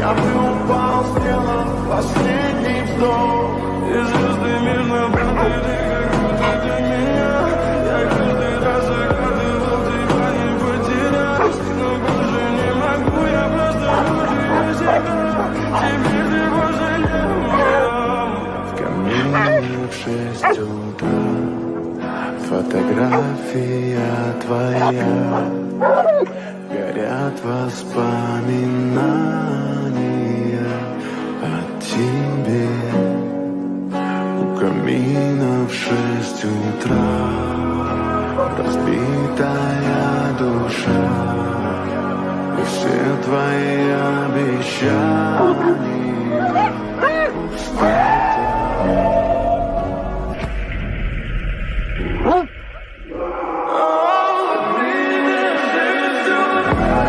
Я бы упал, сделал последний вздох. И звезды мир напротив, ты как будто для меня. Я каждый раз загадывал, тебя не потерять. Но больше не могу, я просто мучаю себя. Теперь ты больше не моя. В камине в 6 утра фотография твоя. Горят воспоминания о тебе. У камина в 6 утра разбитая душа. И все твои обещания пустые.